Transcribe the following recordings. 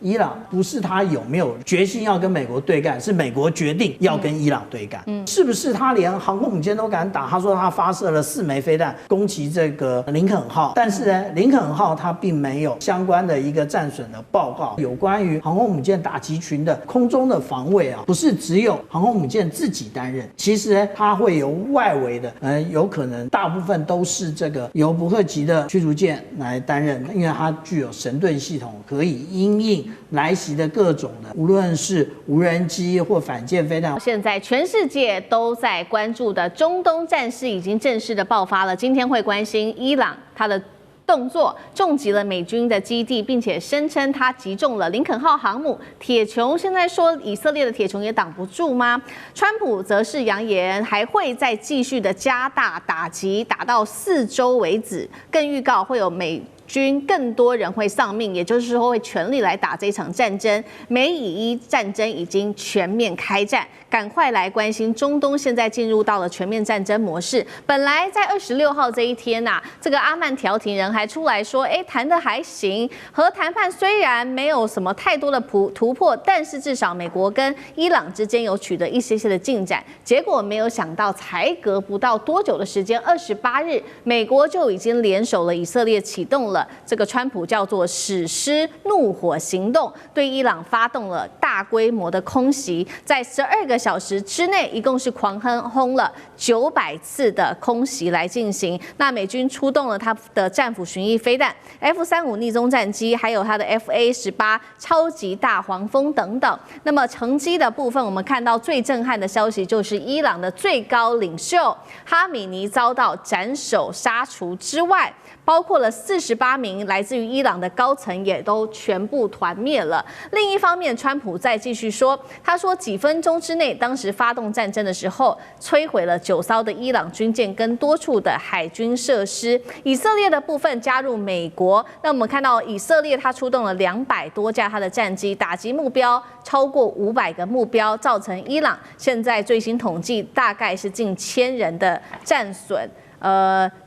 伊朗不是他有没有决心要跟美国对干，是美国决定要跟伊朗对干。是不是他连航空母舰都敢打？他说他发射了4枚飞弹攻击这个林肯号，但是呢，林肯号它并没有相关的一个战损的报告。有关于航空母舰打击群的空中的防卫啊，不是只有航空母舰自己担任，其实呢，它会由外围的，有可能大部分都是这个由伯克级的驱逐舰来担任，因为它具有神盾系统，可以因应来袭的各种的，无论是无人机或反舰飞弹。现在全世界都在关注的中东战事已经正式的爆发了。今天会关心伊朗它的动作重击了美军的基地，并且声称他击中了林肯号航母。铁穹现在说以色列的铁穹也挡不住吗？川普则是扬言还会再继续的加大打击，打到4周为止，更预告会有美军更多人会丧命，也就是说会全力来打这场战争。美以伊战争已经全面开战，赶快来关心中东现在进入到了全面战争模式。本来在26号这一天啊，这个阿曼调停人还出来说，谈得还行，和谈判虽然没有什么太多的突破，但是至少美国跟伊朗之间有取得一些的进展。结果没有想到，才隔不到多久的时间，28日，美国就已经联手了以色列，启动了这个川普叫做史诗怒火行动，对伊朗发动了大规模的空袭，在12个小时之内，一共是狂轰了900次的空袭来进行。那美军出动了他的战斧巡弋飞弹、F-35逆踪战机，还有他的 FA-18超级大黄蜂等等。那么成绩的部分，我们看到最震撼的消息就是伊朗的最高领袖哈米尼遭到斩首杀除之外，包括了48名来自于伊朗的高层也都全部团灭了。另一方面，川普再继续说，他说几分钟之内，当时发动战争的时候，摧毁了9艘的伊朗军舰跟多处的海军设施。以色列的部分加入美国，那我们看到以色列它出动了200多架它的战机，打击目标超过500个目标，造成伊朗现在最新统计大概是近1000人的战损。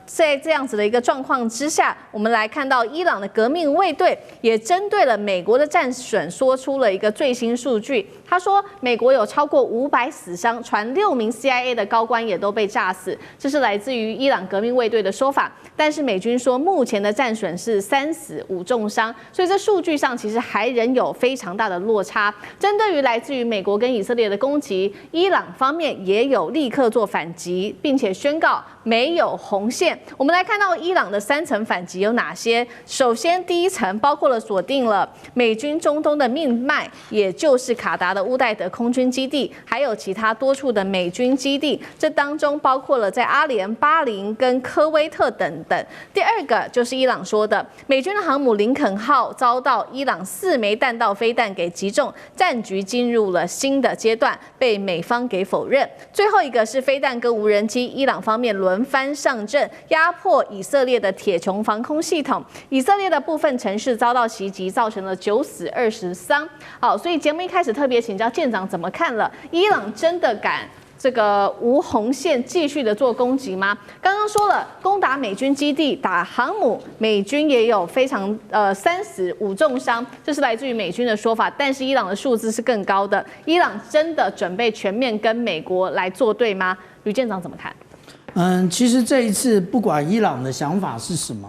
在这样子的一个状况之下，我们来看到伊朗的革命卫队也针对了美国的战损说出了一个最新数据。他说，美国有超过500死伤，传6名 CIA 的高官也都被炸死，这是来自于伊朗革命卫队的说法。但是美军说，目前的战损是3死5重伤，所以这数据上其实还仍有非常大的落差。针对于来自于美国跟以色列的攻击，伊朗方面也有立刻做反击，并且宣告没有红线。我们来看到伊朗的3层反击有哪些？首先，第一层包括了锁定了美军中东的命脉，也就是卡达的乌代德空军基地，还有其他多处的美军基地。这当中包括了在阿联、巴林跟科威特等等。第二个就是伊朗说的，美军的航母林肯号遭到伊朗4枚弹道飞弹给击中，战局进入了新的阶段，被美方给否认。最后一个是飞弹跟无人机，伊朗方面轮番上阵，压迫以色列的铁穹防空系统。以色列的部分城市遭到袭击，造成了9死20伤。好，所以节目一开始特别请教舰长怎么看了？伊朗真的敢这个无红线继续的做攻击吗？刚刚说了，攻打美军基地、打航母，美军也有非常3死5重伤，这是来自于美军的说法。但是伊朗的数字是更高的。伊朗真的准备全面跟美国来作对吗？吕舰长怎么看？其实这一次不管伊朗的想法是什么，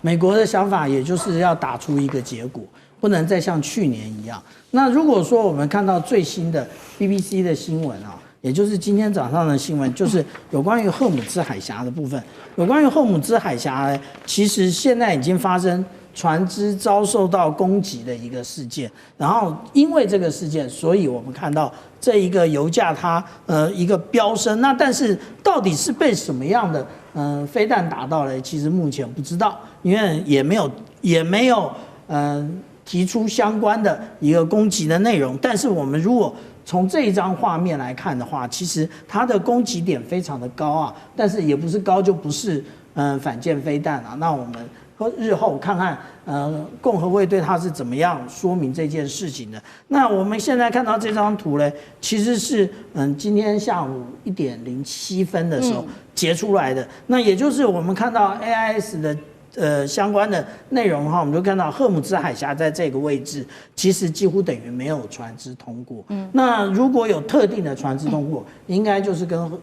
美国的想法也就是要打出一个结果，不能再像去年一样。那如果说我们看到最新的 BBC 的新闻啊，也就是今天早上的新闻，就是有关于赫姆兹海峡的部分。有关于赫姆兹海峡，其实现在已经发生船只遭受到攻击的一个事件。然后因为这个事件，所以我们看到这一个油价它一个飙升。那但是到底是被什么样的飞弹打到了？其实目前不知道，因为也没有提出相关的一个攻击的内容。但是我们如果从这一张画面来看的话，其实它的攻击点非常的高啊，但是也不是高就不是反舰飞弹啊。那我们日后看看共和卫队它是怎么样说明这件事情的。那我们现在看到这张图呢，其实是今天下午1点07分的时候截出来的。那也就是我们看到 AIS 的相关的内容的话，我们就看到赫姆兹海峡在这个位置，其实几乎等于没有船只通过。那如果有特定的船只通过，应该就是跟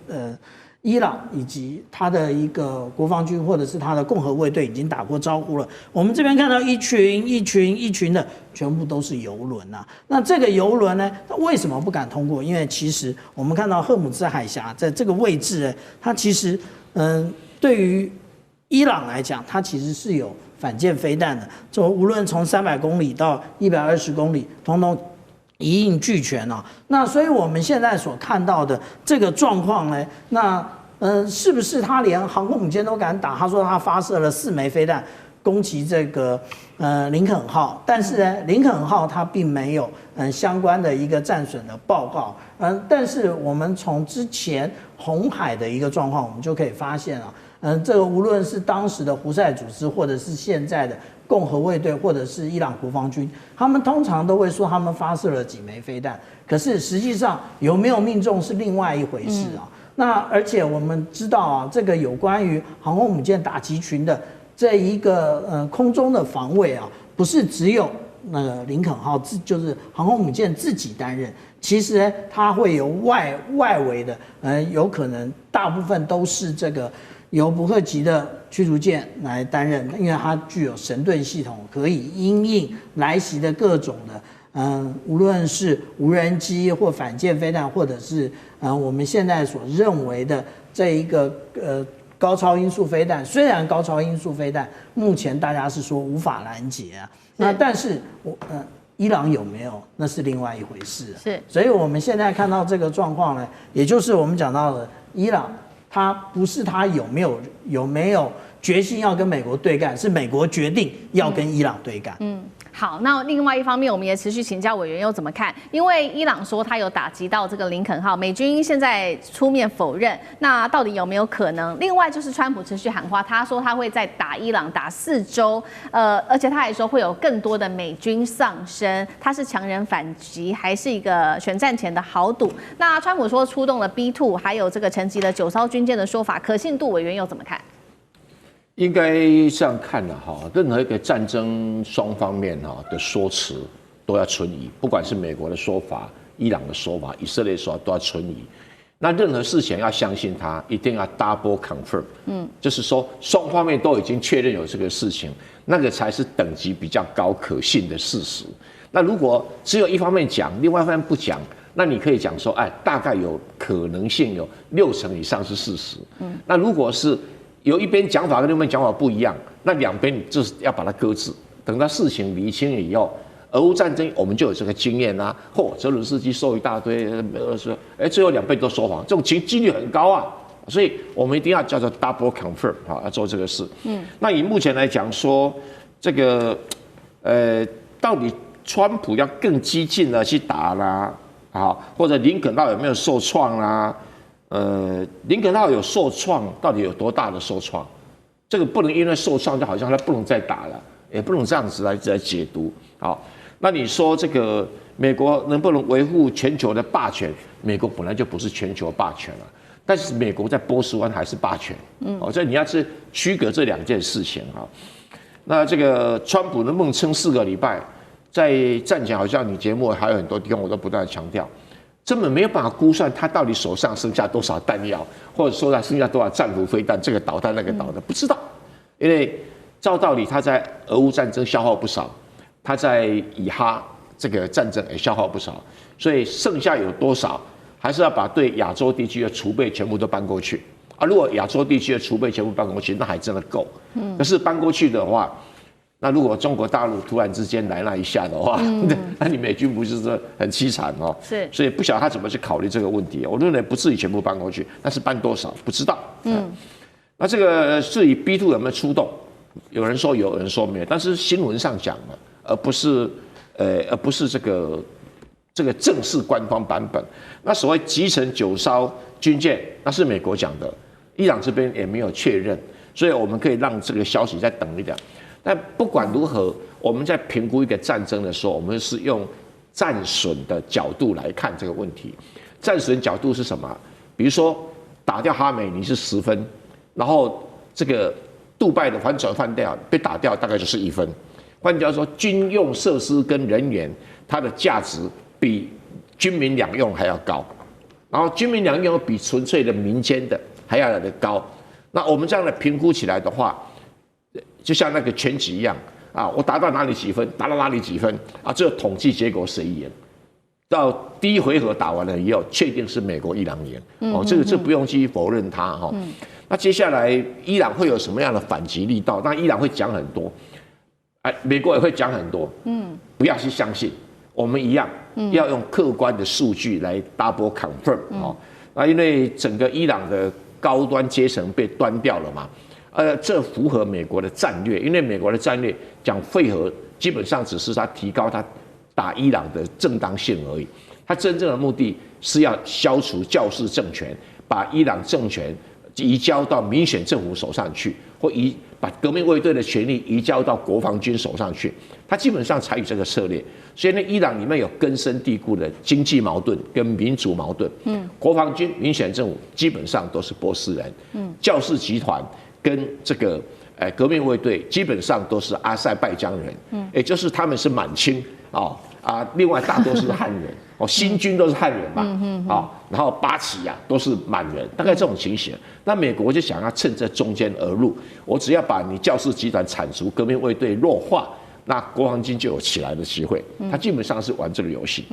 伊朗以及他的一个国防军或者是他的共和卫队已经打过招呼了。我们这边看到一群的，全部都是游轮啊。那这个游轮呢，为什么不敢通过？因为其实我们看到赫姆兹海峡在这个位置，它其实对于伊朗来讲，它其实是有反舰飞弹的，无论从300公里到120公里，通通一应俱全啊。那所以我们现在所看到的这个状况呢，那是不是他连航空母舰都敢打？他说他发射了4枚飞弹攻击这个林肯号，但是呢，林肯号它并没有相关的一个战损的报告。但是我们从之前红海的一个状况，我们就可以发现啊，这个无论是当时的胡塞组织，或者是现在的共和卫队，或者是伊朗国防军，他们通常都会说他们发射了几枚飞弹，可是实际上有没有命中是另外一回事啊。那而且我们知道啊，这个有关于航空母舰打击群的这一个空中的防卫啊，不是只有那个林肯号就是航空母舰自己担任，其实呢，它会有外围的，有可能大部分都是这个由伯克级的驱逐舰来担任，因为它具有神盾系统，可以因应来袭的各种的，无论是无人机或反舰飞弹，或者是我们现在所认为的这一个高超音速飞弹，虽然高超音速飞弹目前大家是说无法拦截啊，那但是伊朗有没有那是另外一回事啊。是，所以我们现在看到这个状况呢，也就是我们讲到的伊朗，它不是它有没有决心要跟美国对干，是美国决定要跟伊朗对干。好，那另外一方面，我们也持续请教委员又怎么看？因为伊朗说他有打击到这个林肯号，美军现在出面否认，那到底有没有可能？另外就是川普持续喊话，他说他会再打伊朗打4周，而且他还说会有更多的美军丧生，他是强人反击，还是一个选战前的豪赌？那川普说出动了 B2，还有这个沉寂了9艘军舰的说法，可信度委员又怎么看？应该这样看的哈，任何一个战争双方面的说辞都要存疑，不管是美国的说法、伊朗的说法、以色列的说法都要存疑。那任何事情要相信它，一定要 double confirm，就是说双方面都已经确认有这个事情，那个才是等级比较高、可信的事实。那如果只有一方面讲，另外一方面不讲，那你可以讲说，大概有可能性有60%以上是事实。那如果是有一边讲法跟另一边讲法不一样，那两边你就是要把它搁置，等到事情厘清以后，俄乌战争我们就有这个经验啊。泽伦斯基说一大堆，说最后两边都说谎，这种几率很高啊。所以我们一定要叫做 double confirm 要做这个事。那以目前来讲说，这个到底川普要更激进的去打啦，或者林肯号有没有受创啦？林肯号有受创，到底有多大的受创？这个不能因为受创就好像他不能再打了，也不能这样子来解读。好，那你说这个美国能不能维护全球的霸权？美国本来就不是全球霸权了，但是美国在波斯湾还是霸权。所以你要去区隔这两件事情啊。那这个川普能不能撑4个礼拜？在战前好像你节目还有很多地方我都不断强调。根本没有办法估算他到底手上剩下多少弹药，或者说他剩下多少战斧飞弹，这个导弹那个导弹不知道，因为照道理他在俄乌战争消耗不少，他在以哈这个战争也消耗不少，所以剩下有多少，还是要把对亚洲地区的储备全部都搬过去啊。如果亚洲地区的储备全部搬过去，那还真的够。可是搬过去的话，那如果中国大陆突然之间来那一下的话，那你美军不是说很凄惨哦？是，所以不晓得他怎么去考虑这个问题。我认为不至于全部搬过去，但是搬多少不知道。那这个至于 B2 有没有出动，有人说有，有人说没有，但是新闻上讲的，而不是这个正式官方版本。那所谓集成9艘军舰，那是美国讲的，伊朗这边也没有确认，所以我们可以让这个消息再等一点。但不管如何，我们在评估一个战争的时候，我们是用战损的角度来看这个问题。战损角度是什么？比如说打掉哈梅尼是10分，然后这个杜拜的帆船翻掉被打掉，大概就是1分。换句话说，军用设施跟人员它的价值比军民两用还要高，然后军民两用比纯粹的民间的还要来得高。那我们这样的评估起来的话，就像那个拳击一样啊，我打到哪里几分，打到哪里几分啊，这个统计结果谁赢？到第一回合打完了以后，确定是美国伊朗赢。哦，这不用去否认它哈。那接下来伊朗会有什么样的反击力道？那伊朗会讲很多，美国也会讲很多。不要去相信，我们一样要用客观的数据来 double confirm 哦。那因为整个伊朗的高端阶层被端掉了嘛，这符合美国的战略，因为美国的战略讲废核，基本上只是它提高它打伊朗的正当性而已。它真正的目的是要消除教士政权，把伊朗政权移交到民选政府手上去，或把革命卫队的权力移交到国防军手上去。它基本上采取这个策略。所以呢，伊朗里面有根深蒂固的经济矛盾跟民族矛盾。国防军、民选政府基本上都是波斯人。教士集团跟这个革命卫队基本上都是阿塞拜疆人。也就是他们是满清另外大多是汉人。新军都是汉人嘛。然后八旗都是满人，大概这种情形。那美国就想要趁这中间而入，我只要把你教士集团铲除，革命卫队弱化，那国防军就有起来的机会。他基本上是玩这个游戏。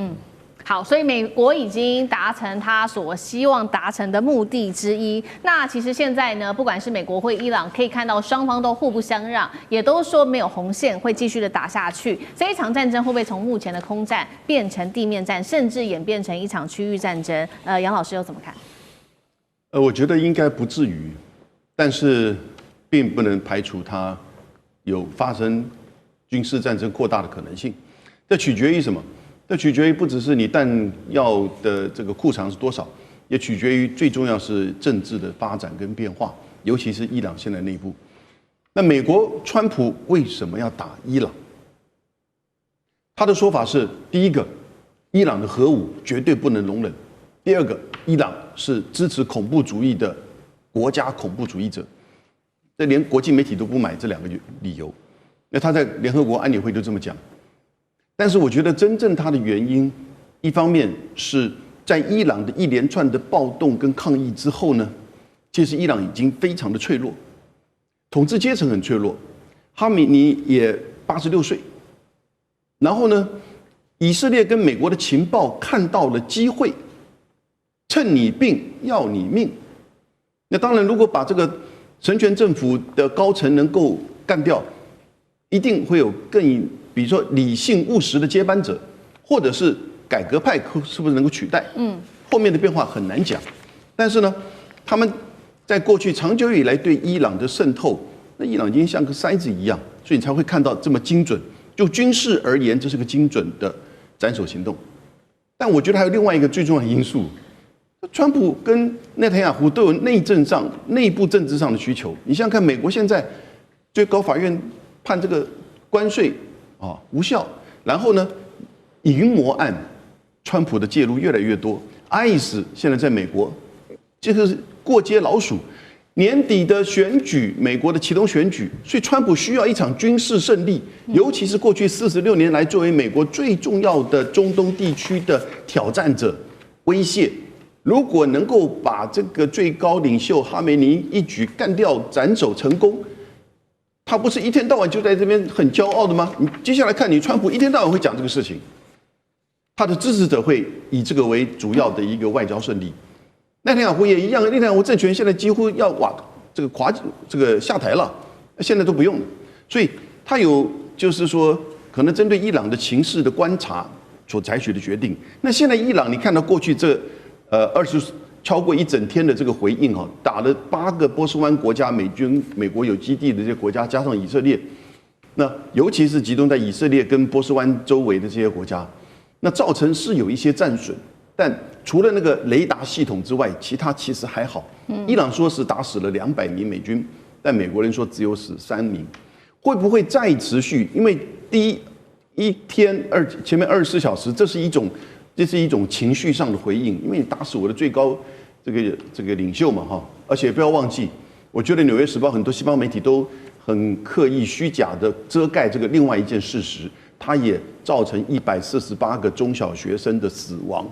好，所以美国已经达成他所希望达成的目的之一。那其实现在呢，不管是美国或伊朗，可以看到双方都互不相让，也都说没有红线，会继续的打下去。这一场战争会不会从目前的空战变成地面战，甚至演变成一场区域战争？杨老师又怎么看？我觉得应该不至于，但是并不能排除它有发生军事战争扩大的可能性。这取决于什么？这取决于不只是你弹药的这个库藏是多少，也取决于最重要是政治的发展跟变化，尤其是伊朗现在内部。那美国川普为什么要打伊朗？他的说法是：第一个，伊朗的核武绝对不能容忍；第二个，伊朗是支持恐怖主义的国家恐怖主义者。这连国际媒体都不买这2个理由。那他在联合国安理会就这么讲。但是我觉得真正它的原因，一方面是在伊朗的一连串的暴动跟抗议之后呢，其实伊朗已经非常的脆弱，统治阶层很脆弱，哈梅尼也86岁，然后呢，以色列跟美国的情报看到了机会，趁你病要你命。那当然，如果把这个神权政府的高层能够干掉，一定会有比如说理性务实的接班者，或者是改革派是不是能够取代？后面的变化很难讲。但是呢，他们在过去长久以来对伊朗的渗透，那伊朗已经像个筛子一样，所以你才会看到这么精准。就军事而言，这是个精准的斩首行动。但我觉得还有另外一个最重要的因素，川普跟内塔尼亚胡都有内部政治上的需求。你想想看，美国现在最高法院判这个关税无效，然后呢，淫魔案，川普的介入越来越多。ICE 现在在美国，这个是过街老鼠。年底的选举，美国的启动选举，所以川普需要一场军事胜利，尤其是过去46年来作为美国最重要的中东地区的挑战者、威胁。如果能够把这个最高领袖哈梅尼一举干掉、斩首成功，他不是一天到晚就在这边很骄傲的吗？你接下来看，你川普一天到晚会讲这个事情，他的支持者会以这个为主要的一个外交胜利。内塔尼亚胡也一样，内塔尼亚胡政权现在几乎要下台了，现在都不用了。所以他有就是说，可能针对伊朗的情势的观察所采取的决定。那现在伊朗，你看到过去这超过一整天的这个回应打了8个波斯湾国家美国有基地的这些国家，加上以色列，那尤其是集中在以色列跟波斯湾周围的这些国家，那造成是有一些战损，但除了那个雷达系统之外，其他其实还好。伊朗说是打死了200名美军，但美国人说只有死3名，会不会再持续？因为第一天前面24小时，这是一种情绪上的回应，因为你打死我的最高这个领袖嘛而且不要忘记，我觉得《纽约时报》很多西方媒体都很刻意虚假的遮盖这个另外一件事实，它也造成148个中小学生的死亡。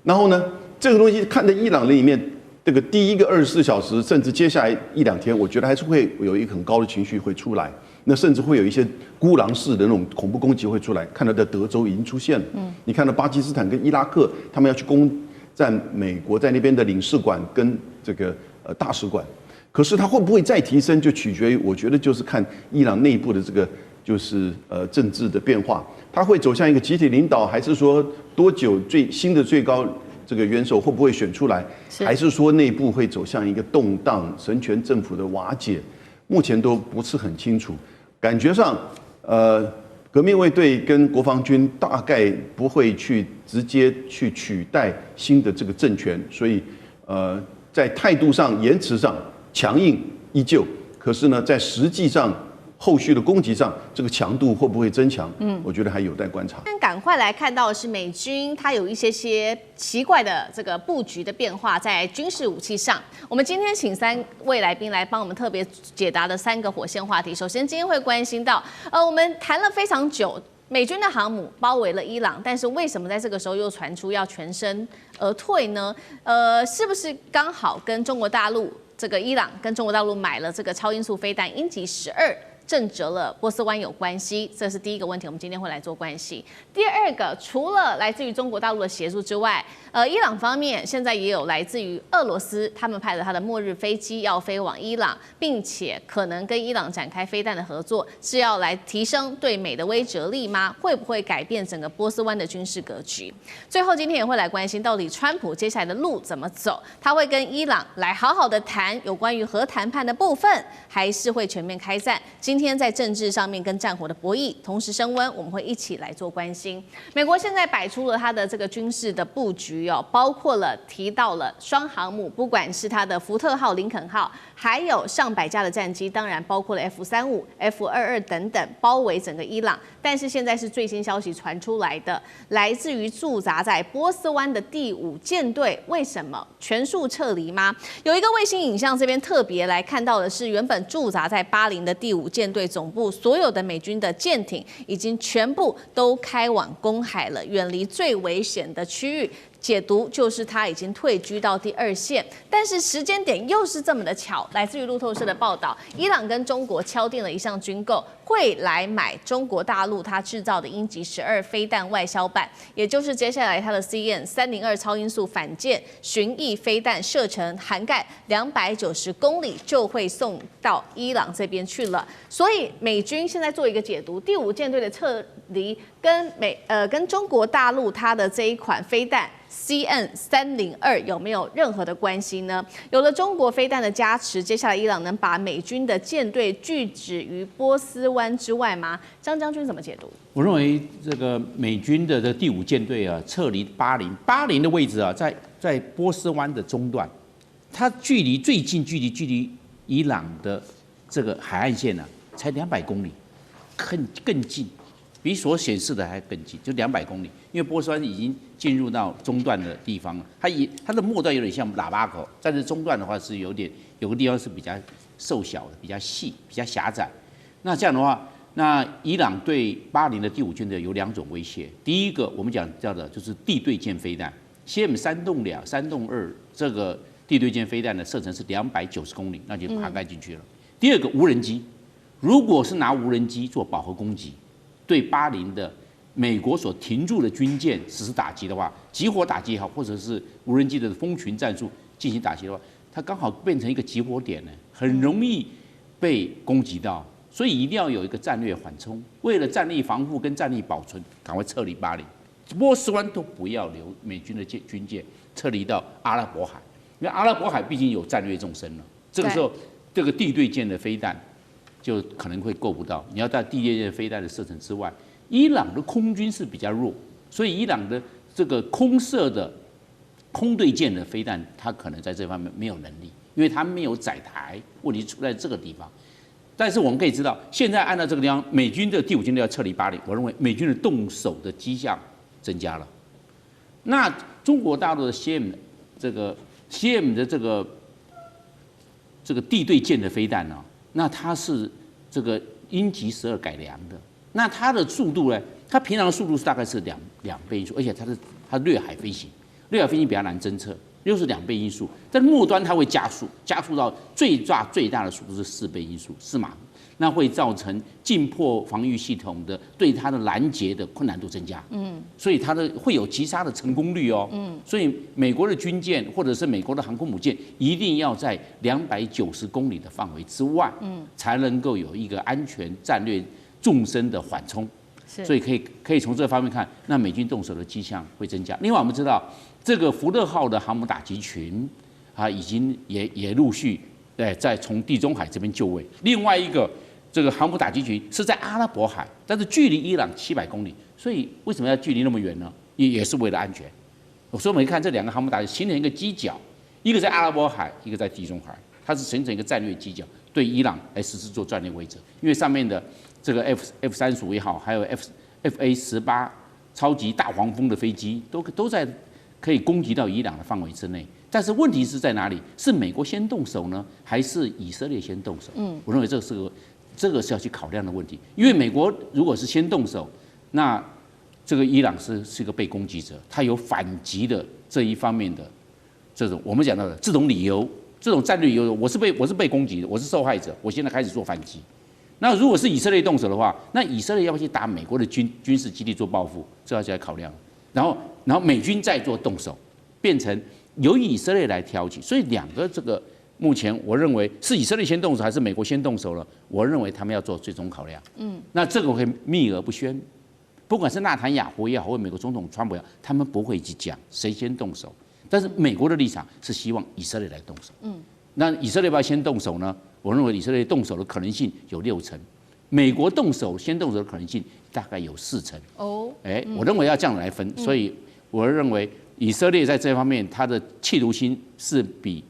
然后呢，这个东西看在伊朗里面，这个第一个24小时，甚至接下来1、2天，我觉得还是会有一个很高的情绪会出来。那甚至会有一些孤狼式的那种恐怖攻击会出来，看到在德州已经出现了。你看到巴基斯坦跟伊拉克，他们要去攻占美国在那边的领事馆跟这个大使馆，可是它会不会再提升，就取决于我觉得就是看伊朗内部的这个就是政治的变化，它会走向一个集体领导，还是说多久新的最高这个元首会不会选出来，还是说内部会走向一个动荡，神权政府的瓦解，目前都不是很清楚。感觉上，革命卫队跟国防军大概不会去直接去取代新的这个政权，所以在态度上、言辞上强硬依旧，可是呢，在实际上后续的攻击上，这个强度会不会增强？我觉得还有待观察。但赶快来看到的是，美军它有一些奇怪的这个布局的变化在军事武器上。我们今天请3位来宾来帮我们特别解答的3个火线话题。首先，今天会关心到，我们谈了非常久。美军的航母包围了伊朗，但是为什么在这个时候又传出要全身而退呢？是不是刚好跟中国大陆这个伊朗跟中国大陆买了这个超音速飞弹鹰击12？震折了波斯湾有关系，这是第一个问题，我们今天会来做关系。第二个，除了来自于中国大陆的协助之外，伊朗方面现在也有来自于俄罗斯，他们派了他的末日飞机要飞往伊朗，并且可能跟伊朗展开飞弹的合作，是要来提升对美的威慑力吗？会不会改变整个波斯湾的军事格局？最后，今天也会来关心到底川普接下来的路怎么走，他会跟伊朗来好好的谈有关于核谈判的部分，还是会全面开战？今天在政治上面跟战火的博弈同时升温，我们会一起来做关心。美国现在摆出了它的这个军事的布局哦，包括了提到了双航母，不管是它的福特号、林肯号，还有上百架的战机，当然包括了 F-35、F-22等等，包围整个伊朗。但是现在是最新消息传出来的，来自于驻扎在波斯湾的第5舰队，为什么全数撤离吗？有一个卫星影像，这边特别来看到的是，原本驻扎在巴林的第5舰队总部，所有的美军的舰艇已经全部都开往公海了，远离最危险的区域。解读就是他已经退居到第2线，但是时间点又是这么的巧。来自于路透社的报道，伊朗跟中国敲定了一项军购，会来买中国大陆它制造的鹰击12飞弹外销版，也就是接下来它的 CN-302超音速反舰巡弋飞弹射程涵盖290公里，就会送到伊朗这边去了。所以美军现在做一个解读，第5舰队的撤离跟中国大陆它的这一款飞弹CN-302有没有任何的关系呢？有了中国飞弹的加持，接下来伊朗能把美军的舰队拒止于波斯湾之外吗？张将军怎么解读？我认为这个美军的这第5舰队啊，撤离巴林的位置啊，在波斯湾的中段，它距离最近距离伊朗的这个海岸线呢、才200公里，更近。比所显示的还更近，就200公里。因为波斯湾已经进入到中段的地方了，它的末段有点像喇叭口，但是中段的话是有个地方是比较瘦小的、比较细、比较狭窄。那这样的话，那伊朗对巴林的第5舰队有2种威胁。第一个，我们讲叫的就是地对舰飞弹 ，CM-302、302这个地对舰飞弹的射程是290公里，那就涵盖进去了。第二个，无人机，如果是拿无人机做饱和攻击，对巴林的美国所停驻的军舰实施打击的话，集火打击也好，或者是无人机的蜂群战术进行打击的话，它刚好变成一个集火点呢，很容易被攻击到，所以一定要有一个战略缓冲。为了战力防护跟战力保存，赶快撤离巴林，波斯湾都不要留美军的军舰，撤离到阿拉伯海，因为阿拉伯海毕竟有战略纵深了。这个时候，这个地对舰的飞弹就可能会够不到，你要在地对舰飞弹的射程之外，伊朗的空军是比较弱，所以伊朗的这个空射的空对舰的飞弹，它可能在这方面没有能力，因为它没有载台，问题出在这个地方。但是我们可以知道，现在按照这个地方，美军的第5舰队要撤离巴林，我认为美军的动手的迹象增加了。那中国大陆的 CM 的这个这个地对舰的飞弹呢，那它是这个鹰击12改良的，那它的速度呢，它平常的速度是大概是两倍音速，而且它掠海飞行，掠海飞行比较难侦测，又是2倍音速，在末端它会加速到最大的速度是4倍音速，4马赫。那会造成近迫防御系统的对它的拦截的困难度增加，所以它的会有击杀的成功率哦，所以美国的军舰或者是美国的航空母舰一定要在290公里的范围之外，才能够有一个安全战略纵深的缓冲，所以可以从这方面看，那美军动手的迹象会增加。另外我们知道这个福特号的航母打击群啊，已经也陆续在从地中海这边就位，另外一个。这个航母打击群是在阿拉伯海，但是距离伊朗700公里，所以为什么要距离那么远呢？也是为了安全。所以我们看这2个航母打击形成一个犄角，一个在阿拉伯海，一个在地中海，它是形成一个战略犄角，对伊朗来实施做战略威慑。因为上面的这个 F-35也好，还有 FA-18超级大黄蜂的飞机，都在可以攻击到伊朗的范围之内。但是问题是在哪里？是美国先动手呢，还是以色列先动手？我认为这个是要去考量的问题，因为美国如果是先动手，那这个伊朗是一个被攻击者，他有反击的这一方面的这种我们讲到的这种理由，这种战略理由，我是被攻击的，我是受害者，我现在开始做反击。那如果是以色列动手的话，那以色列要不要去打美国的军事基地做报复，这要来考量。然后美军再做动手，变成由以色列来挑起，所以2个这个。目前我认为是以色列先动手还是美国先动手了？我认为他们要做最终考量。那这个会秘而不宣，不管是纳坦雅胡也好，或美国总统川普也好，他们不会去讲谁先动手。但是美国的立场是希望以色列来动手。那以色列要不要先动手呢？我认为以色列动手的可能性有6成，美国先动手的可能性大概有4成。我认为要这样来分，所以我认为以色列在这方面他的企图心是比。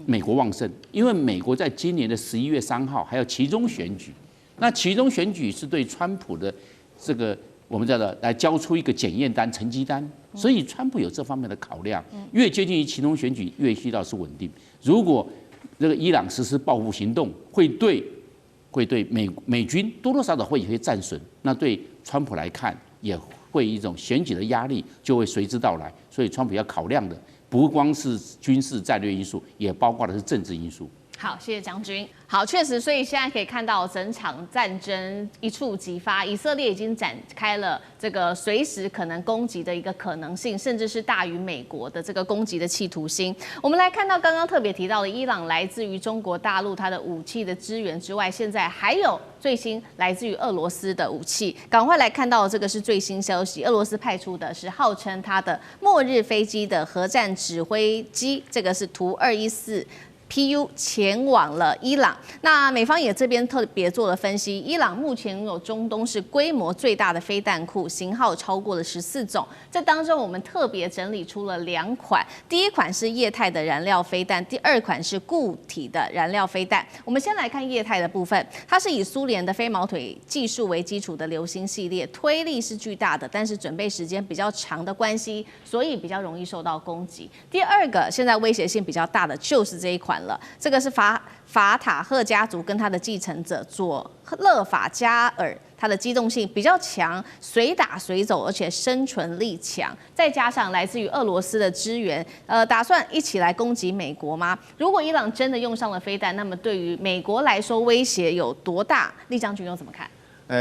美国旺盛，因为美国在今年的11月3号还有期中选举，那期中选举是对川普的这个我们叫做来交出一个检验单、成绩单，所以川普有这方面的考量。越接近于期中选举，越需要是稳定。如果这个伊朗实施报复行动，会对美军多多少少会有些战损，那对川普来看也会一种选举的压力就会随之到来，所以川普要考量的。不光是军事战略因素，也包括的是政治因素。好，谢谢将军。好，确实，所以现在可以看到整场战争一触即发，以色列已经展开了这个随时可能攻击的一个可能性，甚至是大于美国的这个攻击的企图心。我们来看到刚刚特别提到的，伊朗来自于中国大陆它的武器的支援之外，现在还有最新来自于俄罗斯的武器。赶快来看到这个是最新消息，俄罗斯派出的是号称它的末日飞机的核战指挥机，这个是图214。PU 前往了伊朗，那美方也这边特别做了分析，伊朗目前拥有中东是规模最大的飞弹库，型号超过了14种。这当中我们特别整理出了2款，第一款是液态的燃料飞弹，第2款是固体的燃料飞弹。我们先来看液态的部分，它是以苏联的飞毛腿技术为基础的流星系列，推力是巨大的，但是准备时间比较长的关系，所以比较容易受到攻击。第2个现在威胁性比较大的就是这一款。这个是法塔赫家族跟他的继承者佐勒法加尔，它的机动性比较强，随打随走，而且生存力强，再加上来自于俄罗斯的支援，打算一起来攻击美国吗？如果伊朗真的用上了飞弹，那么对于美国来说威胁有多大？厉将军又怎么看？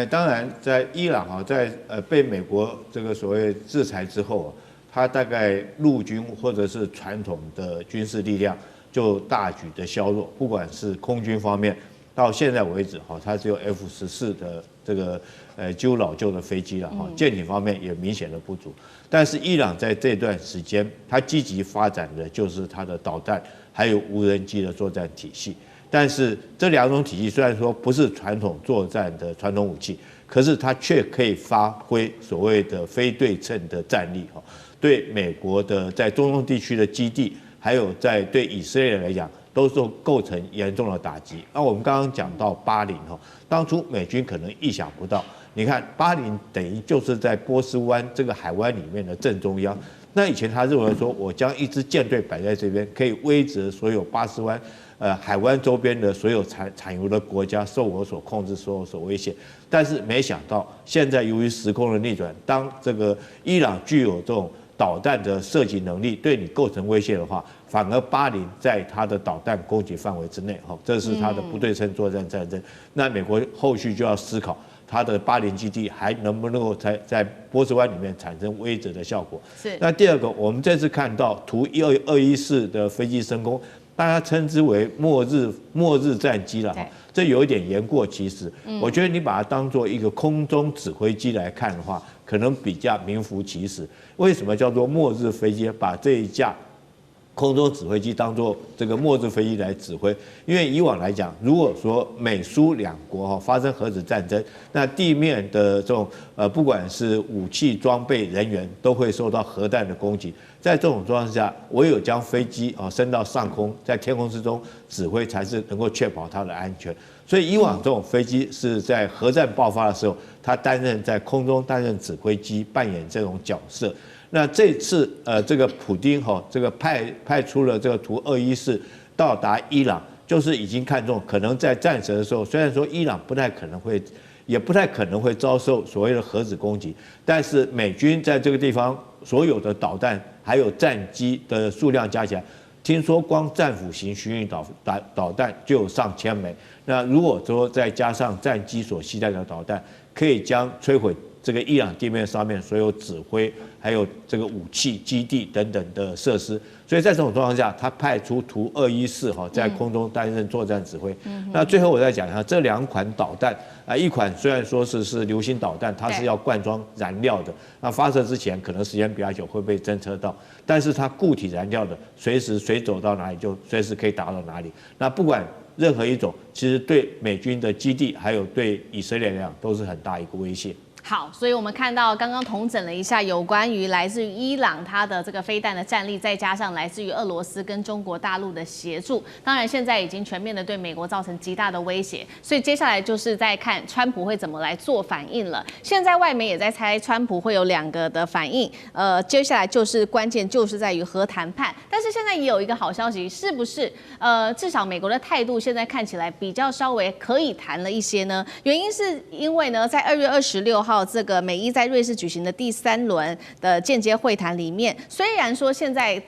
当然，在伊朗啊，在被美国这个所谓制裁之后啊，它大概陆军或者是传统的军事力量。就大举的削弱，不管是空军方面，到现在为止哈，它只有 F-14的这个旧老旧的飞机了哈，舰艇方面也明显的不足。但是伊朗在这段时间，它积极发展的就是它的导弹还有无人机的作战体系。但是这2种体系虽然说不是传统作战的传统武器，可是它却可以发挥所谓的非对称的战力哈，对美国的在中东地区的基地。还有在对以色列来讲，都是构成严重的打击。那我们刚刚讲到80哈，当初美军可能意想不到，你看80等于就是在波斯湾这个海湾里面的正中央。那以前他认为说，我将一支舰队摆在这边，可以威慑所有波斯湾海湾周边的所有产油的国家受我所控制、受我所威胁。但是没想到，现在由于时空的逆转，当这个伊朗具有这种导弹的射击能力，对你构成威胁的话，反而巴林在它的导弹攻击范围之内，这是它的不对称作战战争。那美国后续就要思考，它的巴林基地还能不能够在波斯湾里面产生威慑的效果？是。那第二个，我们这次看到图214的飞机升空，大家称之为末日战机了哈，这有一点言过其实。我觉得你把它当做一个空中指挥机来看的话，可能比较名副其实。为什么叫做末日飞机？把这一架空中指挥机当作这个末日飞机来指挥，因为以往来讲，如果说美苏两国发生核子战争，那地面的这种不管是武器装备、人员都会受到核弹的攻击。在这种状况下，唯有将飞机升到上空，在天空之中指挥，才是能够确保它的安全。所以以往这种飞机是在核战爆发的时候，它在空中担任指挥机，扮演这种角色。那这次这个普丁这个派出了这个图214到达伊朗，就是已经看中可能在战时的时候，虽然说伊朗也不太可能会遭受所谓的核子攻击，但是美军在这个地方所有的导弹还有战机的数量加起来，听说光战斧型巡弋导弹就有上千枚。那如果说再加上战机所携带的导弹，可以将摧毁这个伊朗地面上面所有指挥，还有这个武器基地等等的设施，所以在这种状况下，他派出图214在空中担任作战指挥。那最后我再讲一下这2款导弹一款虽然说是流星导弹，它是要灌装燃料的，那发射之前可能时间比较久会被侦测到，但是它固体燃料的，随时水走到哪里就随时可以打到哪里。那不管任何一种，其实对美军的基地还有对以色列来讲都是很大一个威胁。好，所以我们看到刚刚统整了一下有关于来自于伊朗它的这个飞弹的战力，再加上来自于俄罗斯跟中国大陆的协助，当然现在已经全面的对美国造成极大的威胁，所以接下来就是在看川普会怎么来做反应了。现在外媒也在猜川普会有2个的反应，接下来就是关键就是在于核谈判，但是现在也有一个好消息，是不是至少美国的态度现在看起来比较稍微可以谈了一些呢？原因是因为呢，在2月26号。这个美伊在瑞士举行的第3轮的间接会谈里面，虽然说现在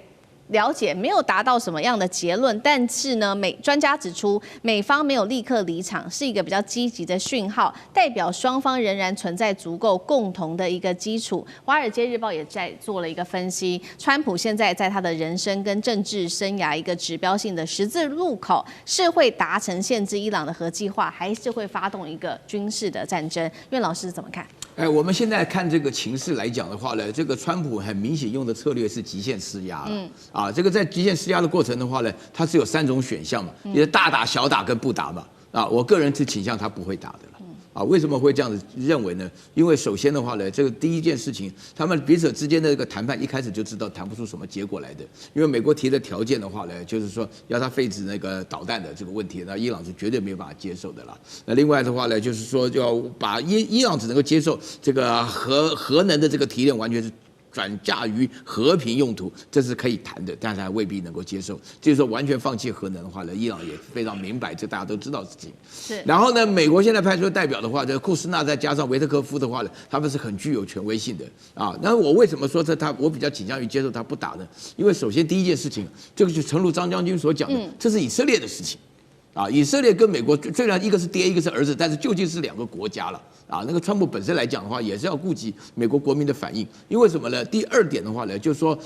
了解没有达到什么样的结论，但是呢，专家指出，美方没有立刻离场，是一个比较积极的讯号，代表双方仍然存在足够共同的一个基础。华尔街日报也在做了一个分析，川普现在在他的人生跟政治生涯一个指标性的十字路口，是会达成限制伊朗的核计划，还是会发动一个军事的战争？苑老师怎么看？我们现在看这个情势来讲的话呢，这个川普很明显用的策略是极限施压了。这个在极限施压的过程的话呢，它是有3种选项嘛，也是大打、小打跟不打嘛。我个人是倾向他不会打的了。为什么会这样子认为呢？因为首先的话呢，这个第一件事情，他们彼此之间的这个谈判一开始就知道谈不出什么结果来的。因为美国提的条件的话呢，就是说要他废止那个导弹的这个问题，那伊朗是绝对没有办法接受的啦。那另外的话呢，就是说要把伊朗只能够接受这个核能的这个提炼，完全是转嫁于和平用途，这是可以谈的，但是还未必能够接受。就是说，完全放弃核能的话呢，伊朗也非常明白，这大家都知道的事情。是。然后呢，美国现在派出的代表的话，这库斯纳再加上维特科夫的话呢，他们是很具有权威性的啊。那我为什么说我比较倾向于接受他不打呢？因为首先第一件事情，这个就诚如张将军所讲的，这是以色列的事情。以色列跟美国虽然一个是爹一个是儿子，但是究竟是2个国家了那个川普本身来讲的话，也是要顾及美国国民的反应。因为什么呢？第2点的话呢，就是说，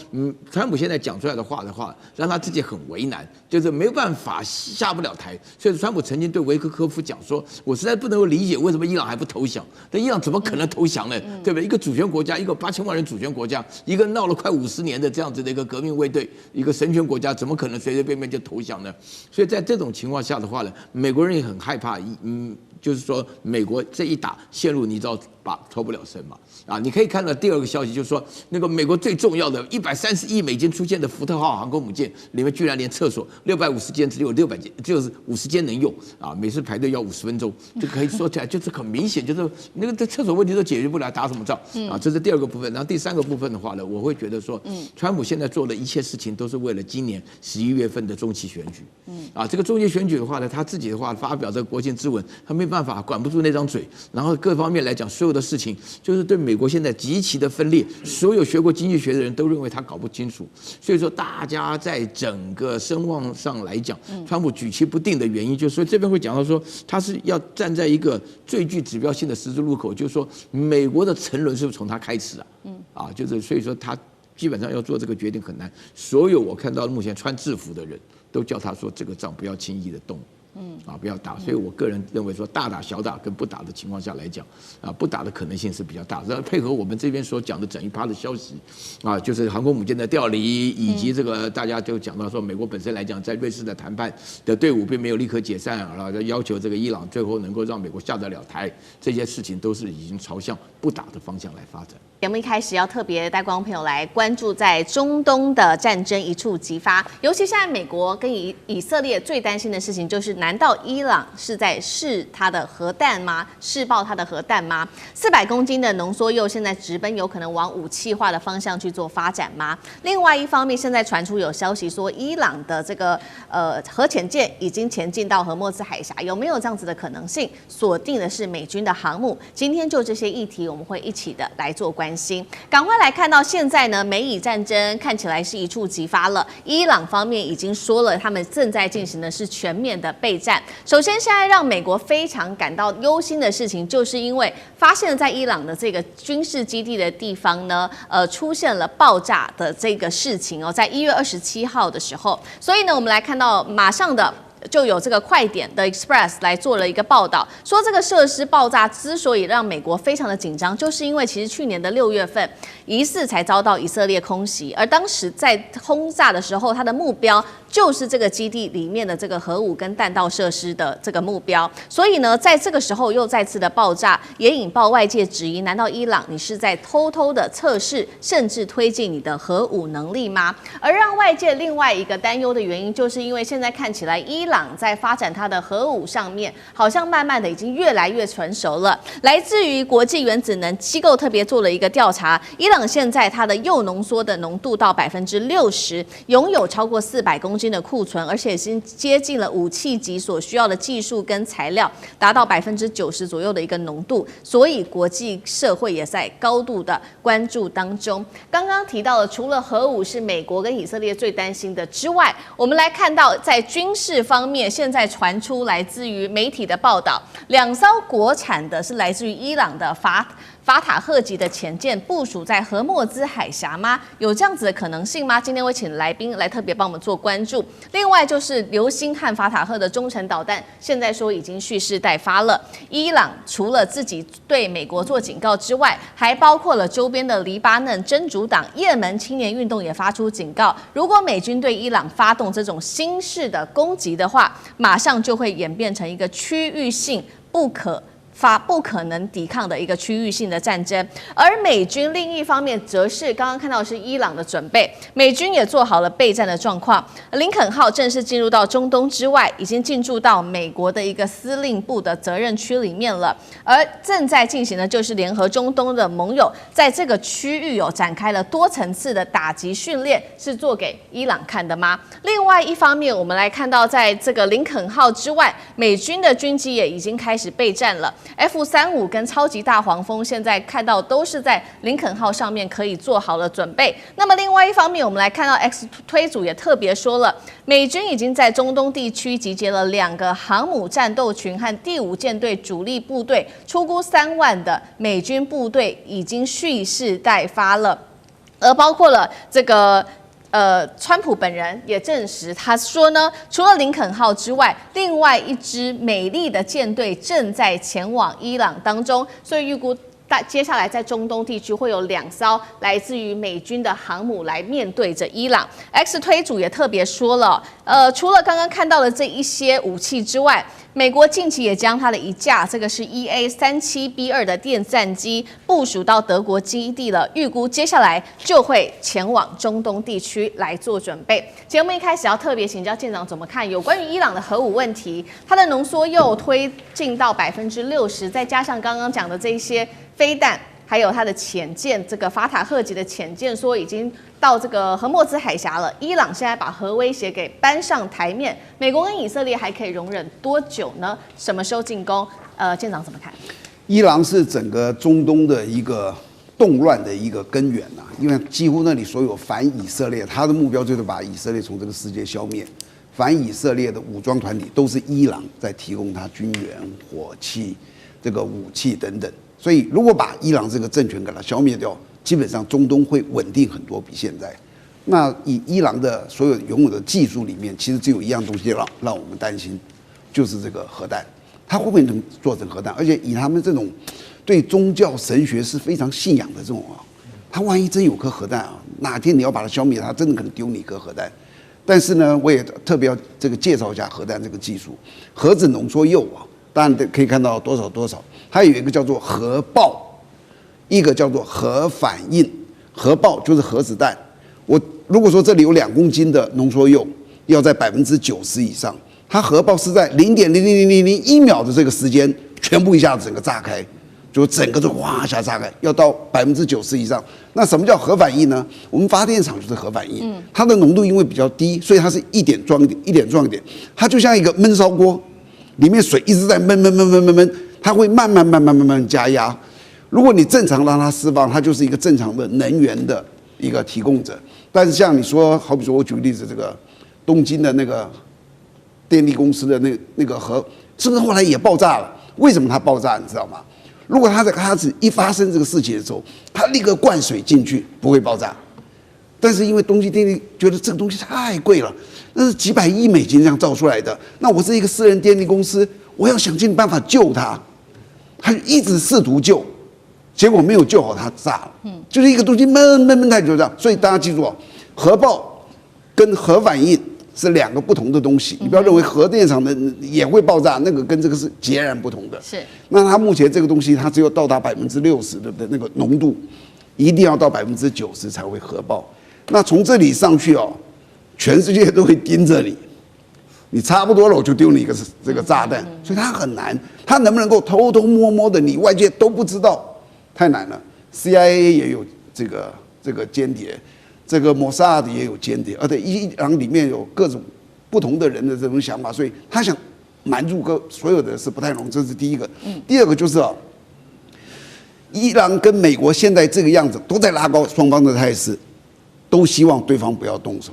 川普现在讲出来的话，让他自己很为难，就是没有办法下不了台。所以川普曾经对维克科夫讲说：“我实在不能够理解为什么伊朗还不投降。但伊朗怎么可能投降呢？对不对？一个主权国家，一个8000万人主权国家，一个闹了快50年的这样子的一个革命卫队，一个神权国家，怎么可能随随便便就投降呢？所以在这种情况下的话呢，美国人也很害怕，就是说美国这一打陷入你知道脱不了身嘛。啊，你可以看到第二个消息，就是说那个美国最重要的130亿美金出现的福特号航空母舰里面，居然连厕所650间只有600间，就是50间能用啊，每次排队要50分钟，就可以说起来就是很明显，就是那个厕所问题都解决不了，打什么仗啊？这是第二个部分。然后第三个部分的话呢，我会觉得说，川普现在做的一切事情都是为了今年11月份的中期选举。啊，这个中期选举的话呢，他自己的话发表这个国情咨文，他没办法管不住那张嘴，然后各方面来讲，所有的事情就是对美国现在极其的分裂，所有学过经济学的人都认为他搞不清楚，所以说大家在整个声望上来讲，川普举棋不定的原因，就是说这边会讲到说他是要站在一个最具指标性的十字路口，就是说美国的沉沦是不是从他开始啊？就是所以说他基本上要做这个决定很难，所有我看到目前穿制服的人都叫他说这个仗不要轻易的动。不要打，所以我个人认为说大打小打跟不打的情况下来讲，不打的可能性是比较大。然后配合我们这边所讲的整一趴的消息，就是航空母舰的调离，以及这个大家就讲到说，美国本身来讲，在瑞士的谈判的队伍并没有立刻解散，要求这个伊朗最后能够让美国下得了台，这些事情都是已经朝向不打的方向来发展。节目一开始要特别带观众朋友来关注在中东的战争一触即发，尤其现在美国跟以色列最担心的事情就是，难道伊朗是在试它的核弹吗？试爆它的核弹吗？400公斤的浓缩铀现在直奔有可能往武器化的方向去做发展吗？另外一方面，现在传出有消息说，伊朗的这个核潜舰已经前进到荷默兹海峡，有没有这样子的可能性？锁定的是美军的航母。今天就这些议题，我们会一起的来做关心。赶快来看到现在呢，美以战争看起来是一触即发了。伊朗方面已经说了，他们正在进行的是全面的备战。首先，现在让美国非常感到忧心的事情，就是因为发现了在伊朗的这个军事基地的地方呢，出现了爆炸的这个事情哦，在1月27号的时候，所以呢，我们来看到马上的。就有这个快点的 Express 来做了一个报道，说这个设施爆炸之所以让美国非常的紧张，就是因为其实去年的6月份疑似才遭到以色列空袭，而当时在轰炸的时候，它的目标就是这个基地里面的这个核武跟弹道设施的这个目标，所以呢，在这个时候又再次的爆炸，也引爆外界质疑：难道伊朗你是在偷偷的测试，甚至推进你的核武能力吗？而让外界另外一个担忧的原因，就是因为现在看起来伊朗在发展它的核武上面，好像慢慢的已经越来越成熟了。来自于国际原子能机构特别做了一个调查，伊朗现在它的铀浓缩的浓度到60%，拥有超过400公斤的库存，而且已经接近了武器级所需要的技术跟材料，达到90%左右的一个浓度，所以国际社会也在高度的关注当中。刚刚提到了，除了核武是美国跟以色列最担心的之外，我们来看到在军事方面，现在传出来自于媒体的报道，2艘国产的是来自于伊朗的法塔赫级的潜舰部署在荷默兹海峡吗？有这样子的可能性吗？今天会请来宾来特别帮我们做关注。另外就是流星和法塔赫的中程导弹，现在说已经蓄势待发了。伊朗除了自己对美国做警告之外，还包括了周边的黎巴嫩真主党、也门青年运动也发出警告，如果美军对伊朗发动这种新式的攻击的话，马上就会演变成一个区域性不可能抵抗的一个区域性的战争。而美军另一方面则是刚刚看到的是伊朗的准备，美军也做好了备战的状况。林肯号正式进入到中东之外，已经进驻到美国的一个司令部的责任区里面了。而正在进行的就是联合中东的盟友在这个区域展开了多层次的打击训练，是做给伊朗看的吗？另外一方面，我们来看到在这个林肯号之外，美军的军机也已经开始备战了。F-35跟超级大黄蜂现在看到都是在林肯号上面可以做好了准备。那么另外一方面，我们来看到 X 推组也特别说了，美军已经在中东地区集结了2个航母战斗群和第5舰队主力部队，出估3万的美军部队已经蓄势待发了，而包括了这个。川普本人也证实，他说呢，除了林肯号之外，另外一支美丽的舰队正在前往伊朗当中，所以预估接下来在中东地区会有2艘来自于美军的航母来面对着伊朗。X 推主也特别说了，除了刚刚看到的这一些武器之外，美国近期也将它的一架这个是 EA-37B2的电战机部署到德国基地了，预估接下来就会前往中东地区来做准备。节目一开始要特别请教舰长怎么看有关于伊朗的核武问题，它的浓缩铀推进到60%，再加上刚刚讲的这一些飞弹。还有它的潜舰，这个法塔赫级的潜舰说已经到这个荷默兹海峡了。伊朗现在把核威胁给搬上台面，美国跟以色列还可以容忍多久呢？什么时候进攻？舰长怎么看？伊朗是整个中东的一个动乱的一个根源呐，因为几乎那里所有反以色列，他的目标就是把以色列从这个世界消灭。反以色列的武装团体都是伊朗在提供他军援、火器、这个武器等等。所以，如果把伊朗这个政权给它消灭掉，基本上中东会稳定很多，比现在。那以伊朗的所有拥有的技术里面，其实只有一样东西让我们担心，就是这个核弹。它会不会能做成核弹？而且以他们这种对宗教神学是非常信仰的这种啊，它万一真有颗核弹啊，哪天你要把它消灭，它真的可能丢你一颗核弹。但是呢，我也特别要这个介绍一下核弹这个技术，核子浓缩铀啊。当然可以看到多少，它有一个叫做核爆，一个叫做核反应。核爆就是核子弹。我如果说这里有2公斤的浓缩铀，要在90%以上，它核爆是在0.00001秒的这个时间，全部一下子整个炸开，就整个就哗一下炸开，要到90%以上。那什么叫核反应呢？我们发电厂就是核反应，它的浓度因为比较低，所以它是一点撞一点，一点撞一点，它就像一个焖烧锅。里面水一直在焖，它会慢慢加压。如果你正常让它释放，它就是一个正常的能源的一个提供者。但是像你说，好比说我举个例子，这个东京的那个电力公司的那个核，是不是后来也爆炸了？为什么它爆炸？你知道吗？如果它只一发生这个事情的时候，它立刻灌水进去，不会爆炸。但是因为东京电力觉得这个东西太贵了，那是几百亿美金这样造出来的，那我是一个私人电力公司，我要想尽办法救它，他就一直试图救，结果没有救好，它炸了。就是一个东西闷太久这样。所以大家记住哦，核爆跟核反应是2个不同的东西，你不要认为核电厂的也会爆炸，那个跟这个是截然不同的。是。那它目前这个东西，它只有到达60%的那个浓度，一定要到90%才会核爆。那从这里上去哦，全世界都会盯着你，你差不多了，我就丢你一个这个炸弹，所以它很难，它能不能够偷偷摸摸的，你外界都不知道，太难了。CIA 也有这个间谍，这个摩萨德也有间谍，而且伊朗里面有各种不同的人的这种想法，所以他想瞒住所有的是不太容易，这是第一个。第二个就是哦，伊朗跟美国现在这个样子都在拉高双方的态势。都希望对方不要动手，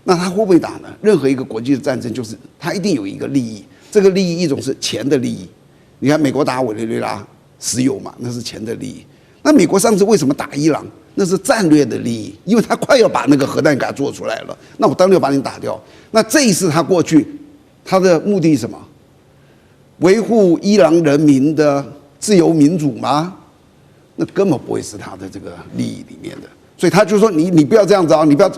那他会不会打呢？任何一个国际的战争，就是他一定有一个利益，这个利益一种是钱的利益。你看美国打委内瑞拉石油嘛，那是钱的利益。那美国上次为什么打伊朗？那是战略的利益，因为他快要把那个核弹给他做出来了，那我当然要把你打掉。那这一次他过去，他的目的是什么？维护伊朗人民的自由民主吗？那根本不会是他的这个利益里面的。所以他就说你不要这样子啊，你不要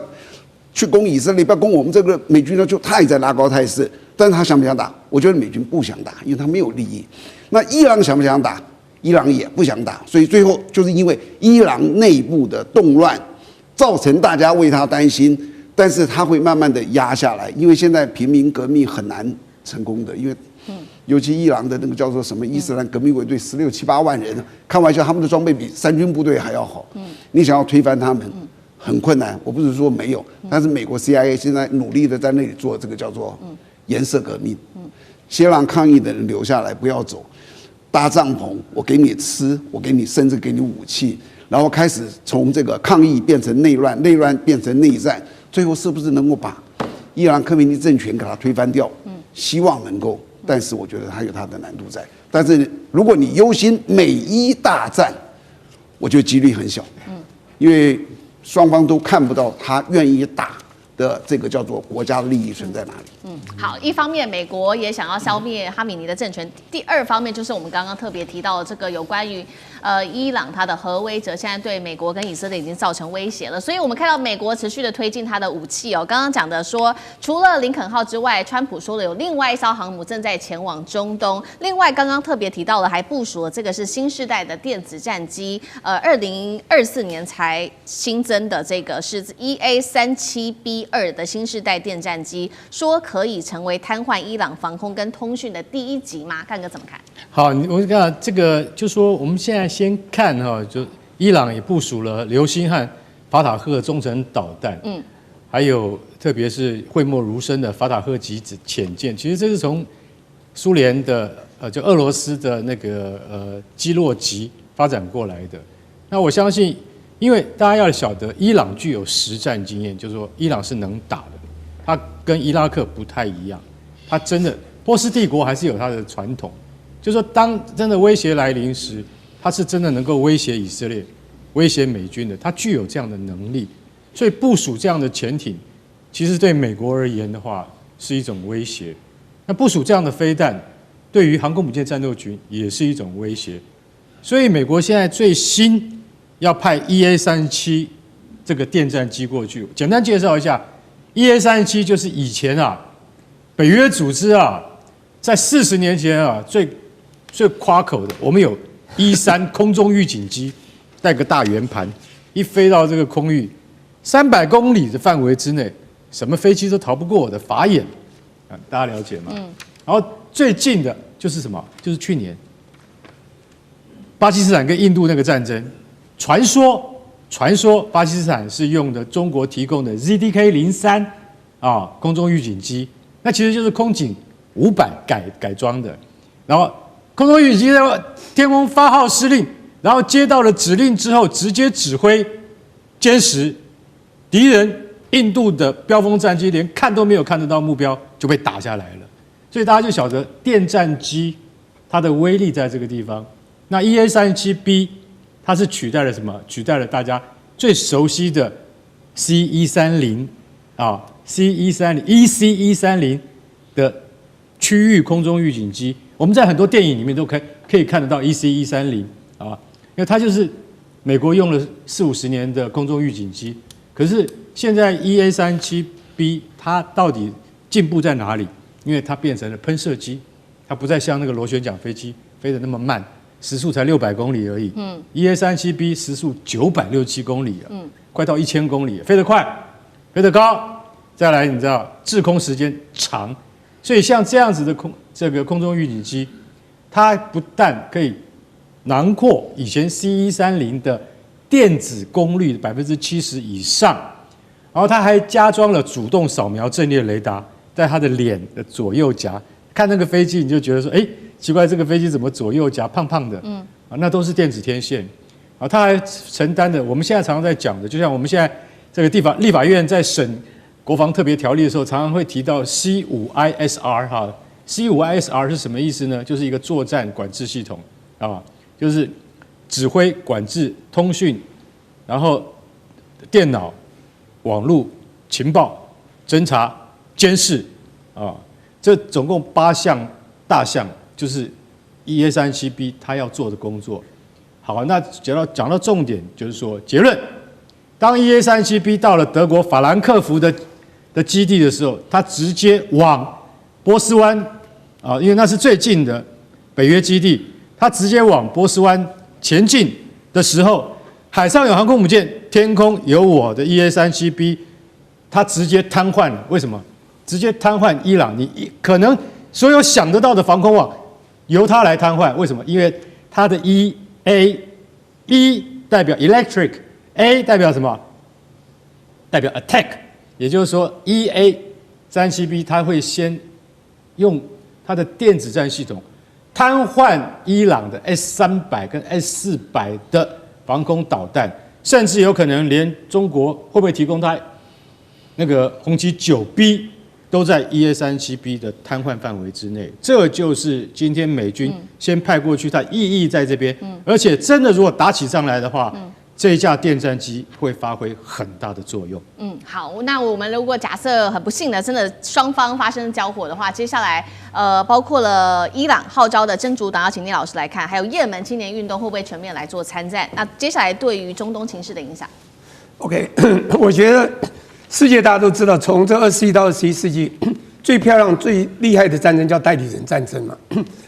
去攻以色列，不要攻我们这个美军呢，就他也在拉高态势。但是他想不想打？我觉得美军不想打，因为他没有利益。那伊朗想不想打？伊朗也不想打。所以最后就是因为伊朗内部的动乱，造成大家为他担心，但是他会慢慢的压下来，因为现在平民革命很难成功的，因为尤其伊朗的那个叫做什么伊斯兰革命卫队16、18万人，开玩笑，他们的装备比3军部队还要好。你想要推翻他们，很困难。我不是说没有，但是美国 CIA 现在努力的在那里做这个叫做颜色革命，先让抗议的人留下来，不要走，搭帐篷，我给你吃，我给你甚至给你武器，然后开始从这个抗议变成内乱，内乱变成内战，最后是不是能够把伊朗科梅尼政权给它推翻掉？希望能够。但是我觉得它有它的难度在。但是如果你忧心美伊大战，我觉得几率很小，因为双方都看不到他愿意打的这个叫做国家的利益存在哪里。好，一方面美国也想要消灭哈米尼的政权，第二方面就是我们刚刚特别提到的这个有关于伊朗它的核威慑，现在对美国跟以色列已经造成威胁了。所以我们看到美国持续的推进它的武器哦。刚刚讲的说，除了林肯号之外，川普说了有另外一艘航母正在前往中东。另外刚刚特别提到了，还部署了这个是新世代的电子战机，2024年才新增的这个是 EA-37B2的新世代电战机，说可以成为瘫痪伊朗防空跟通讯的第一击吗？干哥怎么看？好，我看这个就说我们现在先看哈，就伊朗也部署了流星和法塔赫中程导弹，还有特别是讳莫如深的法塔赫级潜舰，其实这是从苏联的就俄罗斯的那个基洛级发展过来的。那我相信，因为大家要晓得，伊朗具有实战经验，就是说伊朗是能打的，它跟伊拉克不太一样，它真的波斯帝国还是有它的传统，就是说当真的威胁来临时，它是真的能够威胁以色列、威胁美军的，它具有这样的能力，所以部署这样的潜艇，其实对美国而言的话是一种威胁。那部署这样的飞弹，对于航空母舰战斗群也是一种威胁。所以美国现在最新要派 EA-37这个电战机过去。简单介绍一下 ，EA-37就是以前北约组织在40年前最夸口的，我们有E-3空中预警机，带个大圆盘，一飞到这个空域300公里的范围之内，什么飞机都逃不过我的法眼。大家了解吗？然后最近的就是什么？就是去年巴基斯坦跟印度那个战争，传说巴基斯坦是用的中国提供的 ZDK-03空中预警机，那其实就是空警500改装的。然后空中预警机在天空发号施令，然后接到了指令之后，直接指挥歼十敌人。印度的标风战机连看都没有看得到目标就被打下来了，所以大家就晓得电战机它的威力在这个地方。那 EA-37B 它是取代了什么？取代了大家最熟悉的 C-130EC-130的区域空中预警机。我们在很多电影里面都可以看得到 EC-130因为它就是美国用了40-50年的空中预警机。可是现在 EA-37B 它到底进步在哪里？因为它变成了喷射机，它不再像那个螺旋桨飞机飞得那么慢，时速才600公里而已。EA-37B 时速967公里快到1000公里，飞得快，飞得高。再来，你知道滞空时间长，所以像这样子的空中预警机，它不但可以囊括以前 C-130的电子功率70%以上，然后它还加装了主动扫描阵列雷达，在它的脸的左右夹。看那个飞机，你就觉得说，奇怪，这个飞机怎么左右夹胖胖的？那都是电子天线。它还承担的，我们现在常常在讲的，就像我们现在这个立法院在审国防特别条例的时候，常常会提到 C5ISR C5ISR 是什么意思呢？就是一个作战管制系统就是指挥、管制、通讯，然后电脑、网络、情报、侦查、监视这总共8项大项，就是 EA-37B 它要做的工作。好，那讲到重点，就是说结论：当 EA-37B 到了德国法兰克福的基地的时候，它直接往波斯湾因为那是最近的北约基地，它直接往波斯湾前进的时候，海上有航空母舰，天空有我的 EA-37B， 它直接瘫痪了。为什么？直接瘫痪伊朗，你可能所有想得到的防空网由它来瘫痪。为什么？因为它的 E 代表 electric，A 代表什么？代表 attack， 也就是说 EA-37B 它会先用它的电子战系统瘫痪伊朗的 S-300跟 S-400的防空导弹，甚至有可能连中国会不会提供它那个红旗 9B 都在 EA-37B 的瘫痪范围之内。这就是今天美军先派过去，它意义在这边。而且真的如果打起仗来的话，这一架电战机会发挥很大的作用。好，那我们如果假设很不幸的，真的双方发生交火的话，接下来包括了伊朗号召的真主党，要请聂老师来看，还有也门青年运动会不会全面来做参战？那接下来对于中东情势的影响 ？OK， 我觉得世界大家都知道，从这20世纪到21世纪，最漂亮、最厉害的战争叫代理人战争嘛。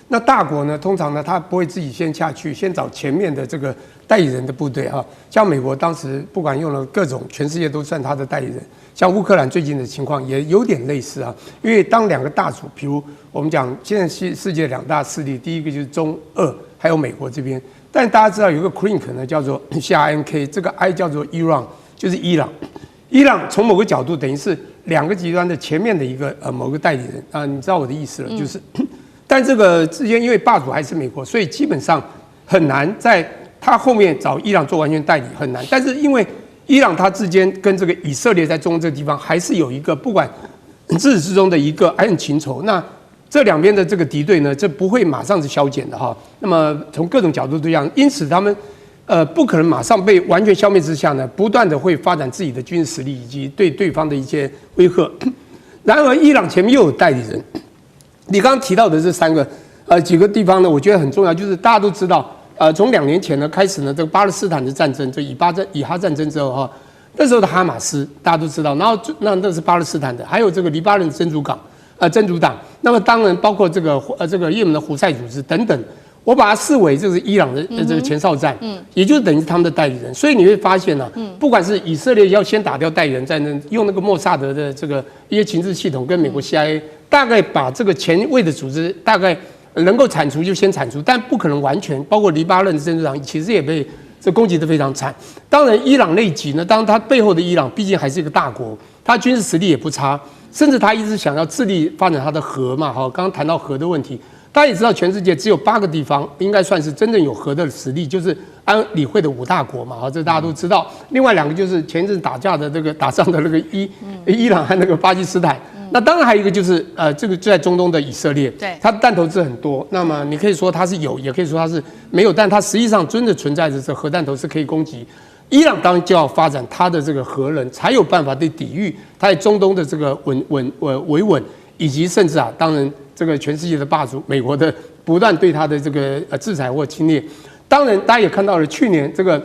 那大国呢，通常呢，他不会自己先下去，先找前面的这个代理人的部队哈。像美国当时不管用了各种，全世界都算他的代理人。像乌克兰最近的情况也有点类似啊，因为当两个大主，比如我们讲现在世界两大势力，第一个就是中俄，还有美国这边。但大家知道有个 CRINK 呢，叫做 CRNK， 这个 I 叫做 Iran， 就是伊朗。伊朗从某个角度等于是两个极端的前面的一个某个代理人啊，你知道我的意思了，就是。但这个之间因为霸主还是美国，所以基本上很难在他后面找伊朗做完全代理很难。但是因为伊朗它之间跟这个以色列在中东这个地方还是有一个不管自始至终的一个爱恨情仇。那这两边的这个敌对呢，这不会马上是消减的哈。那么从各种角度都一样，因此他们不可能马上被完全消灭之下呢，不断的会发展自己的军事实力以及对对方的一些威吓。然而伊朗前面又有代理人。你刚刚提到的这三个几个地方呢，我觉得很重要，就是大家都知道，从2年前呢开始呢，这个巴勒斯坦的战争，就以哈战争之后哈，那时候的哈马斯大家都知道，然后那是巴勒斯坦的，还有这个黎巴嫩真主党，那么当然包括这个也门的胡塞组织等等，我把它视为就是伊朗的这个前哨站，也就是等于是他们的代理人。所以你会发现呢，不管是以色列要先打掉代理人战争，用那个莫萨德的这个一些情治系统跟美国 CIA。大概把这个前卫的组织大概能够铲除就先铲除，但不可能完全。包括黎巴嫩真主党其实也被这攻击得非常惨。当然，伊朗内急呢，当然它背后的伊朗毕竟还是一个大国，它军事实力也不差，甚至它一直想要致力发展它的核嘛。好，刚刚谈到核的问题，大家也知道，全世界只有8个地方应该算是真正有核的实力，就是安理会的5大国嘛。好，这大家都知道。另外2个就是前一阵打仗的那个伊朗和那个巴基斯坦。那当然还有一个就是这个就在中东的以色列，对，它的弹头是很多。那么你可以说它是有，也可以说它是没有，但它实际上真的存在着这核弹头是可以攻击。伊朗当然就要发展它的这个核能，才有办法对抵御它在中东的这个维稳，以及甚至当然这个全世界的霸主美国的不断对它的这个制裁或侵略。当然大家也看到了去年这个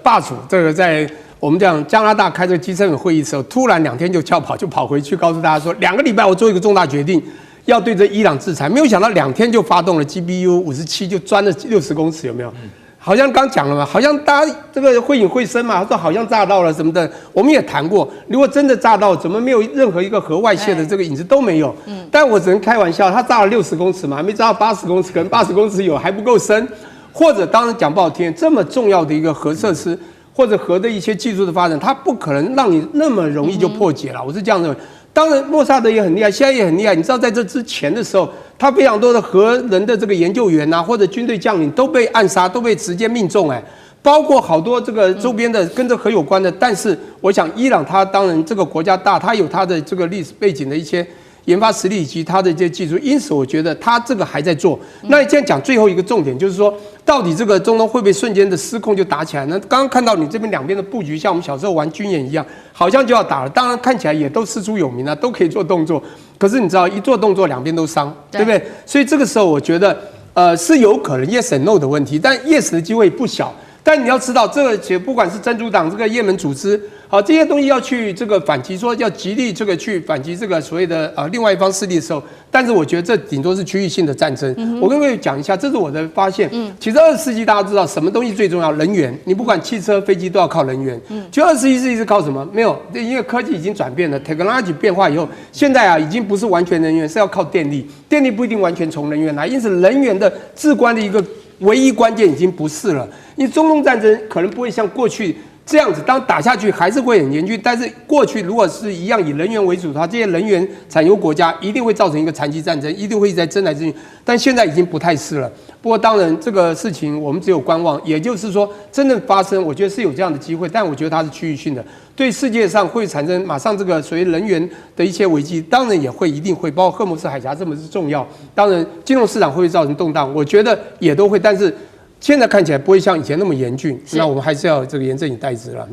霸主这个在。我们讲加拿大开这个 G7 会议的时候，突然2天就跑回去，告诉大家说2个礼拜我做一个重大决定，要对这伊朗制裁。没有想到2天就发动了 GBU-57，就钻了60公尺，有没有？好像刚讲了嘛，好像大家这个会隐会声嘛，说好像炸到了什么的。我们也谈过，如果真的炸到，怎么没有任何一个核外泄的这个影子都没有？但我只能开玩笑，它炸了60公尺嘛，还没炸到80公尺，可能80公尺有还不够深，或者当然讲不好听，这么重要的一个核设施。或者核的一些技术的发展，它不可能让你那么容易就破解了。我是这样认为。当然，莫萨德也很厉害，现在也很厉害。你知道，在这之前的时候，他非常多的核能的这个研究员或者军队将领都被暗杀，都被直接命中。包括好多这个周边的跟这核有关的。但是，我想伊朗它当然这个国家大，它有它的这个历史背景的一些研发实力以及它的这些技术，因此我觉得它这个还在做。那现在讲最后一个重点就是说。到底这个中东会不会瞬间的失控就打起来呢？刚刚看到你这边两边的布局，像我们小时候玩军演一样，好像就要打了。当然看起来也都师出有名啊，都可以做动作。可是你知道，一做动作两边都伤，对不对？所以这个时候我觉得，是有可能 yes and no 的问题，但 yes 的机会不小。但你要知道，这个其实不管是真主党这个也门组织，好这些东西要去这个反击，说要极力这个去反击这个所谓的另外一方势力的时候，但是我觉得这顶多是区域性的战争。我跟各位讲一下，这是我的发现。其实20世纪大家知道什么东西最重要？能源。你不管汽车、飞机都要靠能源。就21世纪是靠什么？没有，因为科技已经转变了 ，technology 变化以后，现在已经不是完全能源，是要靠电力。电力不一定完全从能源来，因此能源的至关的一个唯一关键已经不是了。因为中东战争可能不会像过去这样子，当打下去还是会很严峻。但是过去如果是一样以能源为主的话，这些能源产油国家一定会造成一个残疾战争，一定会一直在争来争去。但现在已经不太是了。不过当然这个事情我们只有观望，也就是说真正发生，我觉得是有这样的机会，但我觉得它是区域性的，对世界上会产生马上这个所谓能源的一些危机，当然也会一定会，包括荷姆斯海峡这么是重要。当然金融市场会不会造成动荡，我觉得也都会，但是。现在看起来不会像以前那么严峻，那我们还是要这个严阵以待之了。